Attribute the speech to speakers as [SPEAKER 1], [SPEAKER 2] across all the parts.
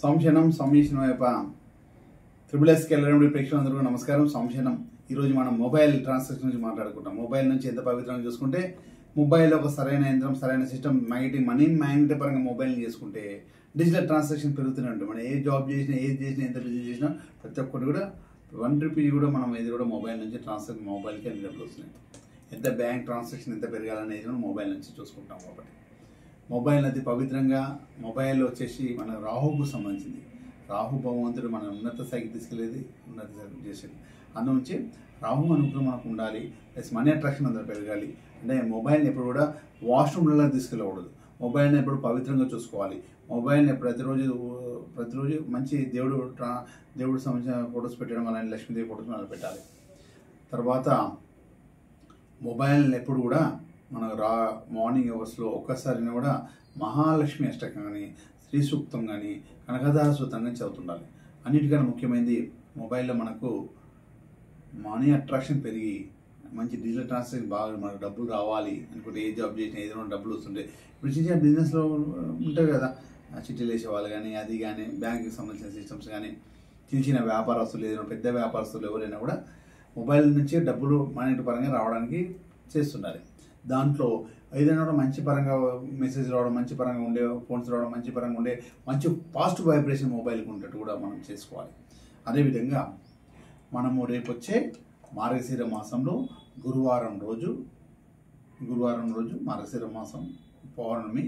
[SPEAKER 1] సంశయనం సంశయనం వైపు triple remedy ప్రేక్షకులందరికీ నమస్కారం. సంశయనం ఈరోజు మనం మొబైల్ ట్రాన్సాక్షన్ నుంచి మాట్లాడుకుంటాం. మొబైల్ నుంచి ఎంత పవిత్రంగా చూసుకుంటే మొబైల్ ఒక సరైన యంత్రం, సరైన సిస్టమ్, మ్యాగ్నెటిక్ పరంగా మొబైల్ని చేసుకుంటే డిజిటల్ ట్రాన్సాక్షన్ పెరుగుతూనే ఉంటుంది. మనం ఏ జాబ్ చేసినా, ఏది చేసినా, ఎంత బిజినెస్ చేసినా ప్రతి ఒక్కటి కూడా 1 రూపీ కూడా మనం ఏది కూడా మొబైల్ నుంచి ట్రాన్సాక్షన్ మొబైల్కి అన్ని డబ్బులు వస్తున్నాయి. ఎంత బ్యాంక్ ట్రాన్సాక్షన్ ఎంత పెరగాలనేది మనం మొబైల్ నుంచి చూసుకుంటాం. కాబట్టి మొబైల్ అది పవిత్రంగా, మొబైల్ వచ్చేసి మన రాహుకు సంబంధించింది. రాహు భగవంతుడు మన ఉన్నత స్థాయికి తీసుకెళ్ళేది, ఉన్నత స్థాయికి చేసేది. అందునుంచి రాహు అనుగ్రహం మనకు ఉండాలి, ప్లస్ మనీ అట్రాక్షన్ అందరూ పెరగాలి అంటే మొబైల్ని ఎప్పుడు కూడా వాష్రూమ్లలో తీసుకెళ్ళకూడదు. మొబైల్ని ఎప్పుడు పవిత్రంగా చూసుకోవాలి. మొబైల్ని ప్రతిరోజు మంచి దేవుడు సంబంధించిన ఫొటోస్ పెట్టడం వల్ల, లక్ష్మీదేవి ఫొటోస్ మనం పెట్టాలి. తర్వాత మొబైల్ని ఎప్పుడు కూడా మన మార్నింగ్ అవర్స్లో ఒక్కసారిని కూడా మహాలక్ష్మి అష్టకం కానీ, శ్రీ సూక్తం కానీ, కనకదార సూత్రం కానీ చదువుతుండాలి. అన్నిటికన్నా ముఖ్యమైనది మొబైల్లో మనకు మనీ అట్రాక్షన్ పెరిగి మంచి డిజిటల్ ట్రాన్సాక్షన్ బాగా మనకు డబ్బులు రావాలి అనుకుంటే, ఏ జాబ్ చేసినా ఏదైనా డబ్బులు వస్తుంటే, ఇప్పుడు చిన్న బిజినెస్లో ఉంటాయి కదా, చిట్టీలు వేసే వాళ్ళు కానీ, అది కానీ, బ్యాంకుకి సంబంధించిన సిస్టమ్స్ కానీ, చిన్న వ్యాపారస్తులు, ఏదైనా పెద్ద వ్యాపారస్తులు ఎవరైనా కూడా మొబైల్ నుంచి డబ్బులు మనీ పరంగా రావడానికి చేస్తుండాలి. దాంట్లో ఏదైనా కూడా మంచి పరంగా మెసేజ్ రావడం, మంచి పరంగా ఉండే ఫోన్స్ రావడం, మంచి పరంగా ఉండే మంచి పాజిటివ్ వైబ్రేషన్ మొబైల్కి ఉండేట్టు కూడా మనం చేసుకోవాలి. అదేవిధంగా మనము రేపు వచ్చే మార్గశిర మాసంలో గురువారం రోజు మార్గశిర మాసం పౌర్ణమి,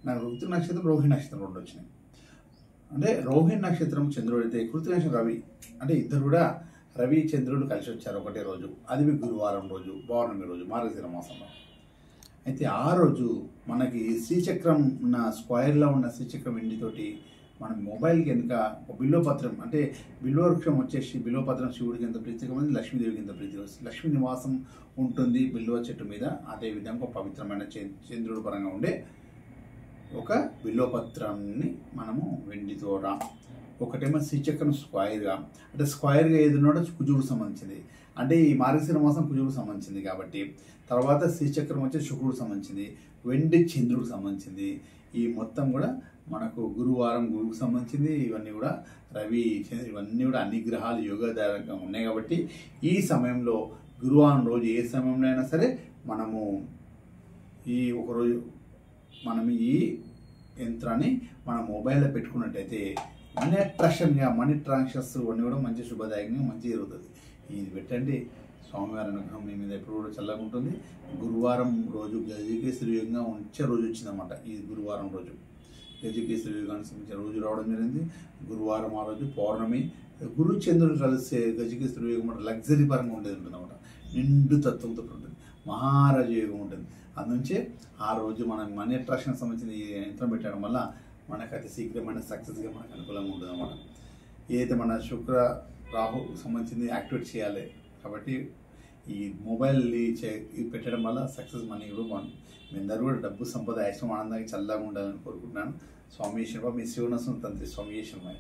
[SPEAKER 1] నాకు ఋతు నక్షత్రం, రోహిణి నక్షత్రం రెండు వచ్చినాయి. అంటే రోహిణి నక్షత్రం చంద్రుడు అయితే, కృతి నక్షత్రం రవి, అంటే ఇద్దరు కూడా రవి చంద్రుడు కలిసి వచ్చారు ఒకటే రోజు. అది గురువారం రోజు, పౌర్ణమి రోజు, మార్గశిర మాసంలో. అయితే ఆ రోజు మనకి శ్రీచక్రం ఉన్న స్క్వైర్లో ఉన్న శ్రీచక్రం వెండితోటి మన మొబైల్కి వెనుక బిల్వపత్రం, అంటే బిల్వవృక్షం వచ్చేసి బిల్వపత్రం శివుడికి ఎంత ప్రీతికమైంది, లక్ష్మీదేవికి ఎంత ప్రీతి వస్తుంది, లక్ష్మీ నివాసం ఉంటుంది బిల్వ చెట్టు మీద. అదేవిధంగా ఒక పవిత్రమైన చంద్రుడు పరంగా ఉండే ఒక బిల్వపత్రాన్ని మనము వెండితో ఒకటేమో శ్రీచక్రం స్క్వైర్గా, అంటే స్క్వైర్గా ఏదున్నాడో కుజువుకు సంబంధించింది, అంటే ఈ మార్గశిర మాసం కుజువుకు సంబంధించింది కాబట్టి. తర్వాత శ్రీచక్రం వచ్చి శుక్రుడికి సంబంధించింది, వెండి చంద్రుడికి సంబంధించింది. ఈ మొత్తం కూడా మనకు గురువారం గురువుకు సంబంధించింది. ఇవన్నీ కూడా రవి, ఇవన్నీ కూడా అన్ని గ్రహాలు యోగదాయకంగా ఉన్నాయి కాబట్టి ఈ సమయంలో గురువారం రోజు ఏ సమయంలో అయినా సరే మనము ఈ ఒకరోజు మనం ఈ యంత్రాన్ని మన మొబైల్లో పెట్టుకున్నట్టయితే మనీ అట్రాక్షన్గా, మనీ ట్రాన్సాక్షన్స్ అన్నీ కూడా మంచి శుభదాయకంగా మంచి జరుగుతుంది. ఇది పెట్టండి. స్వామివారి అనుగ్రహం మీ మీద ఎప్పుడు కూడా చల్లగా ఉంటుంది. గురువారం రోజు గజకేసరి యుగంగా ఉంచే రోజు వచ్చిందన్నమాట. ఈ గురువారం రోజు గజకేసరి యుగానికి సంబంధించిన రోజు రావడం జరిగింది. గురువారం ఆ రోజు పౌర్ణమి, గురు చంద్రుడు కలిసే గజకేసరి యుగం అంటే లగ్జరీ పరంగా ఉండేది ఉంటుంది అన్నమాట. నిండు తత్వంతో ఉంటుంది, మహారాజ యుగం ఉంటుంది. అందుంచే ఆ రోజు మనం మనీ అట్రాక్షన్ సంబంధించిన ఈ యంత్రం పెట్టడం వల్ల మనకు అతి శీఘ్రమైన సక్సెస్గా మనకు అనుకూలంగా ఉంటుంది అన్నమాట. ఏదైతే మన శుక్ర రాహు సంబంధించింది యాక్టివేట్ చేయాలి కాబట్టి ఈ మొబైల్ పెట్టడం వల్ల సక్సెస్ మనీ కూడా మీ అందరూ కూడా డబ్బు, సంపద, ఐశ్వర్యం, ఆనందానికి చల్లగా ఉండాలని కోరుకుంటున్నాను. స్వామి ఈశ్వర, మీ శివనసం తండ్రి స్వామి ఈశ్వర.